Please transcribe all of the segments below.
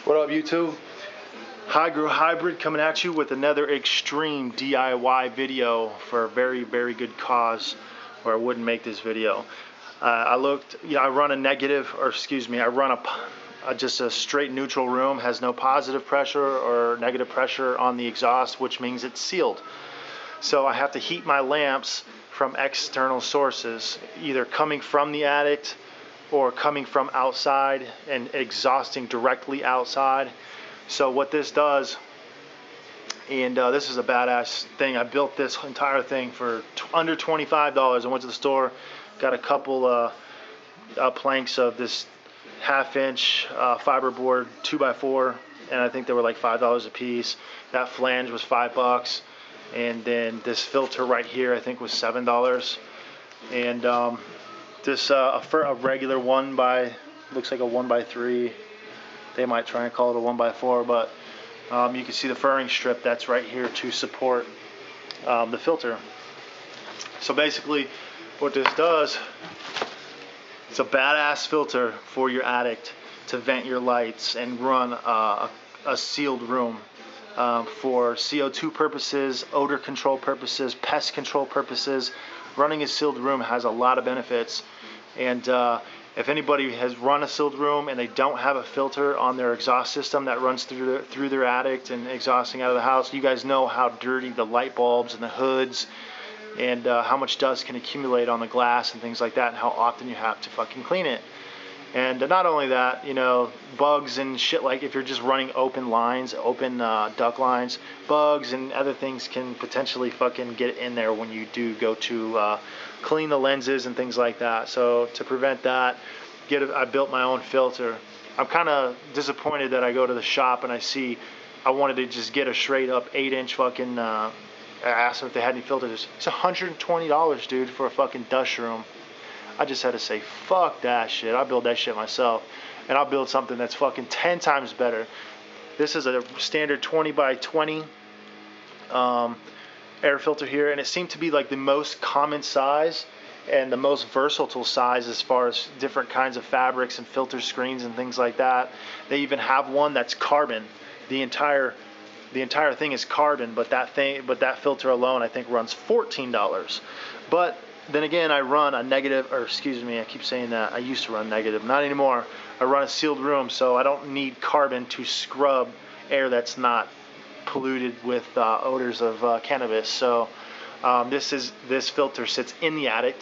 What up, YouTube? Hygro Hybrid coming at you with another extreme DIY video for a very, very good cause, or I wouldn't make this video. I run a negative, or excuse me, I run just a straight neutral room, has no positive pressure or negative pressure on the exhaust, which means it's sealed. So I have to heat my lamps from external sources, either coming from the attic or coming from outside and exhausting directly outside. So what this does, and this is a badass thing, I built this entire thing for under $25. I went to the store, got a couple planks of this half-inch fiberboard 2x4, and I think they were like $5 a piece. That flange was $5, and then this filter right here I think was $7. And this for a regular looks like a 1x3. They might try and call it a 1x4, but you can see the furring strip that's right here to support the filter. So basically what this does, it's a badass filter for your attic to vent your lights and run a sealed room for CO2 purposes, odor control purposes, pest control purposes. Running a sealed room has a lot of benefits, and if anybody has run a sealed room and they don't have a filter on their exhaust system that runs through their attic and exhausting out of the house, you guys know how dirty the light bulbs and the hoods and how much dust can accumulate on the glass and things like that, and how often you have to fucking clean it. And not only that, you know, bugs and shit, like if you're just running open lines, open duct lines, bugs and other things can potentially fucking get in there when you do go to clean the lenses and things like that. So to prevent that, I built my own filter. I'm kind of disappointed that I go to the shop and I wanted to just get a straight up 8-inch fucking, I asked them if they had any filters. It's $120, dude, for a fucking dust room. I just had to say, fuck that shit. I'll build that shit myself. And I'll build something that's fucking 10 times better. This is a standard 20x20 air filter here. And it seemed to be like the most common size and the most versatile size as far as different kinds of fabrics and filter screens and things like that. They even have one that's carbon. The entire thing is carbon, but that filter alone I think runs $14. But then again, I run a negative, or excuse me, I keep saying that. I used to run negative, not anymore. I run a sealed room, so I don't need carbon to scrub air that's not polluted with odors of cannabis. So this filter sits in the attic.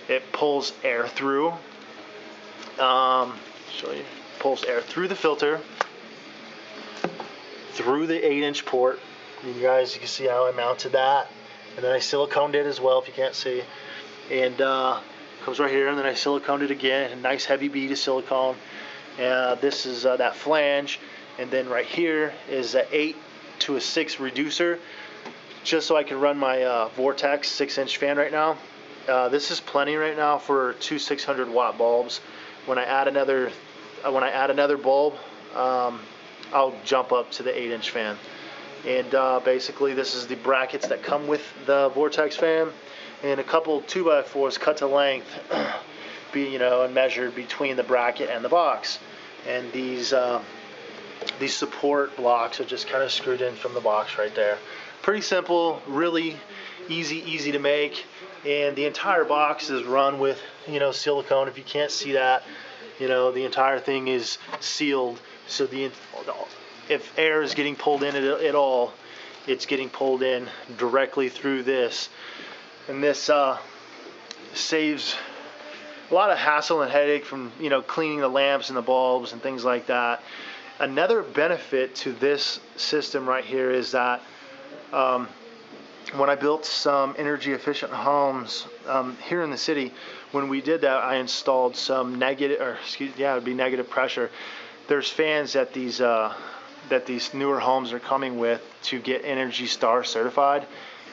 It pulls air through. Show you. Pulls air through the filter, through the 8-inch port. You can see how I mounted that, and then I siliconed it as well if you can't see. And comes right here, and then I siliconed it again, a nice heavy bead of silicone. This is that flange, and then right here is an 8 to a 6 reducer, just so I can run my Vortex 6-inch fan right now. This is plenty right now for 2 600-watt bulbs. When I add another bulb, I'll jump up to the 8-inch fan. And basically, this is the brackets that come with the Vortex fan, and a couple 2x4s cut to length, and measured between the bracket and the box. And these support blocks are just kind of screwed in from the box right there. Pretty simple, really easy to make. And the entire box is run with silicone. If you can't see that, the entire thing is sealed. So if air is getting pulled in at all, it's getting pulled in directly through this. And this saves a lot of hassle and headache from cleaning the lamps and the bulbs and things like that. Another benefit to this system right here is that when I built some energy efficient homes here in the city, when we did that, I installed some negative pressure. There's fans that these newer homes are coming with to get Energy Star certified.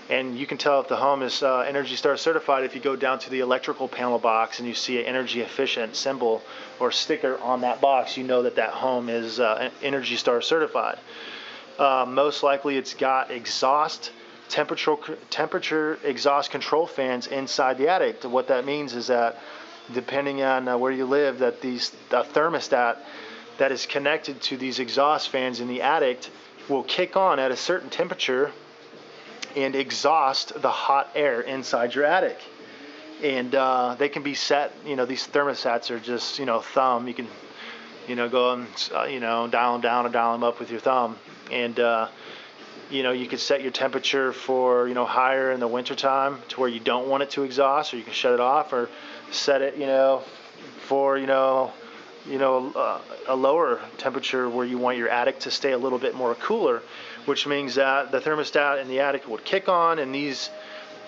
And you can tell if the home is Energy Star certified if you go down to the electrical panel box and you see an energy efficient symbol or sticker on that box. You know that home is Energy Star certified. Most likely it's got temperature exhaust control fans inside the attic. What that means is that depending on where you live, that the thermostat that is connected to these exhaust fans in the attic will kick on at a certain temperature and exhaust the hot air inside your attic. And they can be set, these thermostats are just, thumb. You can, go and, dial them down or dial them up with your thumb. And, you could set your temperature for, higher in the wintertime to where you don't want it to exhaust, or you can shut it off, or set it, for, a lower temperature where you want your attic to stay a little bit more cooler, which means that the thermostat in the attic would kick on and these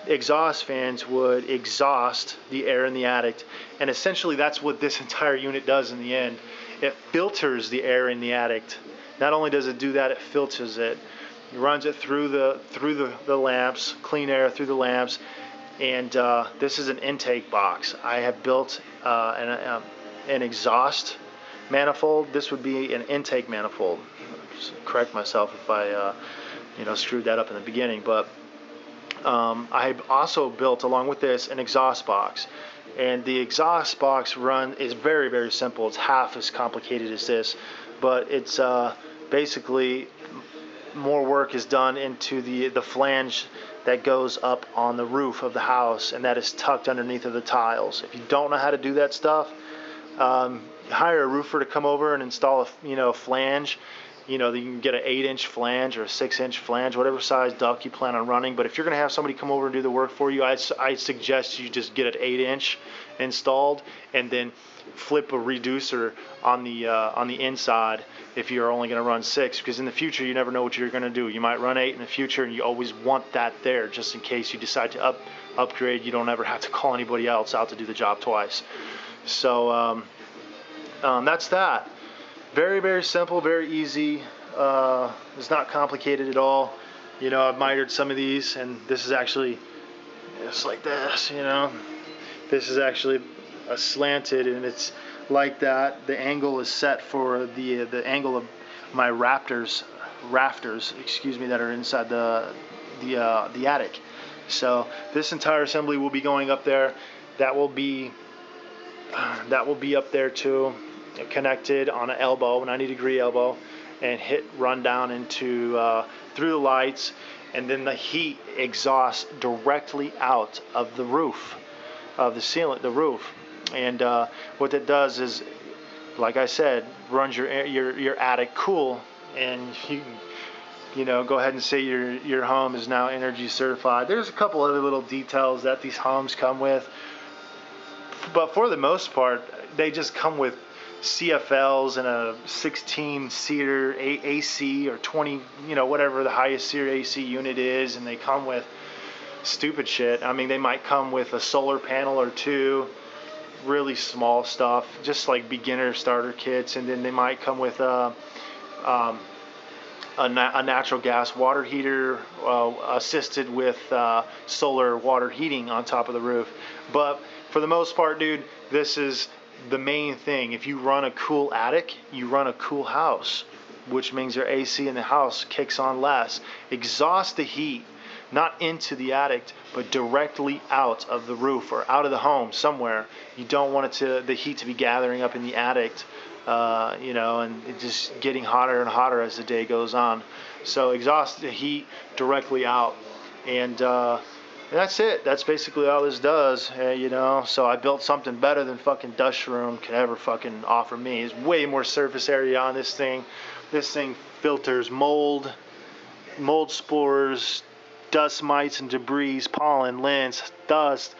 exhaust fans would exhaust the air in the attic. And essentially that's what this entire unit does in the end. It filters the air in the attic. Not only does it do that, it filters it. It runs it through the lamps, clean air through the lamps. And this is an intake box. I have built an exhaust manifold. This would be an intake manifold. Just correct myself if I screwed that up in the beginning. But I also built, along with this, an exhaust box. And the exhaust box is very, very simple. It's half as complicated as this, but it's basically more work is done into the flange that goes up on the roof of the house, and that is tucked underneath of the tiles. If you don't know how to do that stuff, hire a roofer to come over and install a flange. You can get an 8-inch flange or a 6-inch flange, whatever size duct you plan on running. But if you're going to have somebody come over and do the work for you, I suggest you just get an 8-inch installed and then flip a reducer on the inside if you're only going to run 6, because in the future you never know what you're going to do. You might run 8 in the future, and you always want that there just in case you decide to upgrade. You don't ever have to call anybody else out to do the job twice. So that's that. Very, very simple, very easy. It's not complicated at all. I've mitered some of these, and this is actually, it's like this, This is actually slanted, and it's like that. The angle is set for the angle of my rafters, that are inside the attic. So this entire assembly will be going up there. That will be up there too, connected on an elbow, 90-degree elbow, and run down into through the lights, and then the heat exhausts directly out of the roof, of the ceiling, the roof. And what that does is, like I said, runs your attic cool, and you go ahead and say your home is now energy certified. There's a couple other little details that these homes come with, but for the most part, they just come with CFLs and a 16-seater AC or 20, whatever the highest SEER AC unit is, and they come with stupid shit. I mean, they might come with a solar panel or two, really small stuff, just like beginner starter kits, and then they might come with a natural gas water heater assisted with solar water heating on top of the roof. But for the most part, dude, this is the main thing. If you run a cool attic, you run a cool house, which means your AC in the house kicks on less. Exhaust the heat, not into the attic, but directly out of the roof or out of the home somewhere. You don't want the heat to be gathering up in the attic, and it just getting hotter and hotter as the day goes on. So exhaust the heat directly out, and that's it. That's basically all this does, So I built something better than fucking Dust Room could ever fucking offer me. There's way more surface area on this thing. This thing filters mold spores, dust mites and debris, pollen, lint, dust.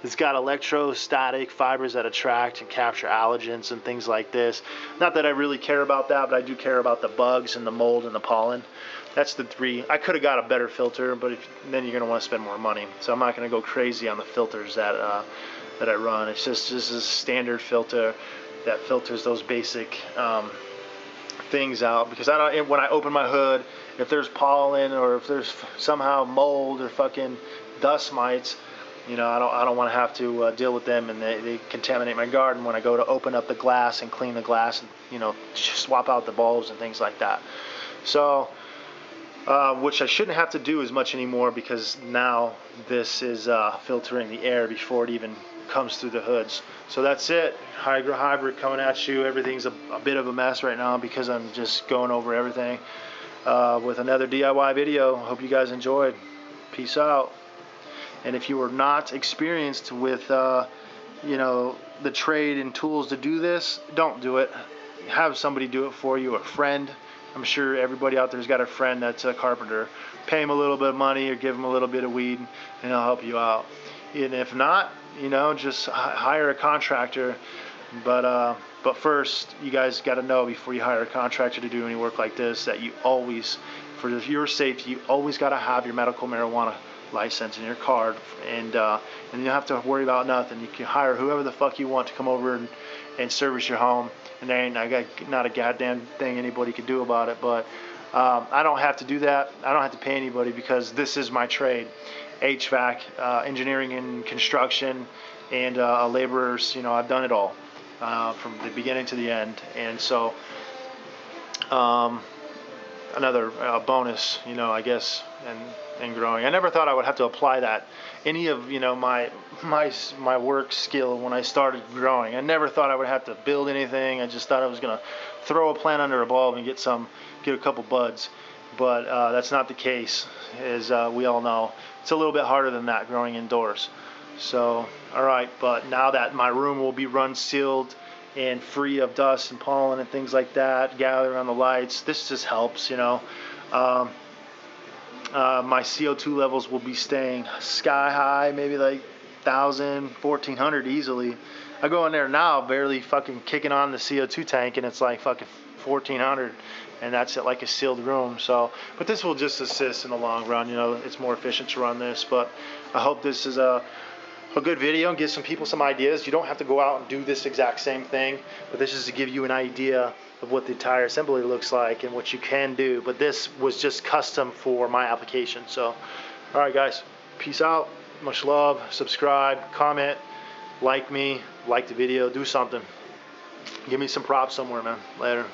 It's got electrostatic fibers that attract and capture allergens and things like this. Not that I really care about that, but I do care about the bugs and the mold and the pollen. That's the 3. I could have got a better filter, but then you're going to want to spend more money. So I'm not going to go crazy on the filters that I run. It's just this is a standard filter that filters those basic things out. Because when I open my hood, if there's pollen or if there's somehow mold or fucking dust mites, I don't want to have to deal with them, and they contaminate my garden when I go to open up the glass and clean the glass and swap out the bulbs and things like that. So which I shouldn't have to do as much anymore, because now this is filtering the air before it even comes through the hoods. So that's it. Hydro Hybrid coming at you. Everything's a bit of a mess right now because I'm just going over everything with another DIY video. Hope you guys enjoyed. Peace out. And if you are not experienced with you know, the trade and tools to do this, don't do it. Have somebody do it for you, a friend. I'm sure everybody out there's got a friend that's a carpenter. Pay him a little bit of money or give him a little bit of weed and he'll help you out. And if not, you know, just hire a contractor. But first, you guys got to know before you hire a contractor to do any work like this that you always, for your safety, you always got to have your medical marijuana license in your card, and you don't have to worry about nothing. You can hire whoever the fuck you want to come over and service your home, and there ain't not a goddamn thing anybody can do about it. But I don't have to do that. I don't have to pay anybody because this is my trade. HVAC, engineering and construction, and laborers. You know, I've done it all from the beginning to the end. And so another bonus, you know, I guess, and growing. I never thought I would have to apply that any of, you know, my work skill when I started growing. I never thought I would have to build anything. I just thought I was gonna throw a plant under a bulb and get a couple buds. But that's not the case, as we all know. It's a little bit harder than that growing indoors. So, all right, but now that my room will be run sealed and free of dust and pollen and things like that, gathering on the lights, this just helps, you know. My CO2 levels will be staying sky high, maybe like 1,000, 1,400 easily. I go in there now, barely fucking kicking on the CO2 tank, and it's like fucking 1,400, and that's at like a sealed room. So, but this will just assist in the long run. You know, it's more efficient to run this. But I hope this is a good video and give some people some ideas. You don't have to go out and do this exact same thing, but this is to give you an idea of what the entire assembly looks like and what you can do. But this was just custom for my application. So, all right, guys, peace out. Much love. Subscribe, comment, like me, like the video, do something. Give me some props somewhere, man. Later.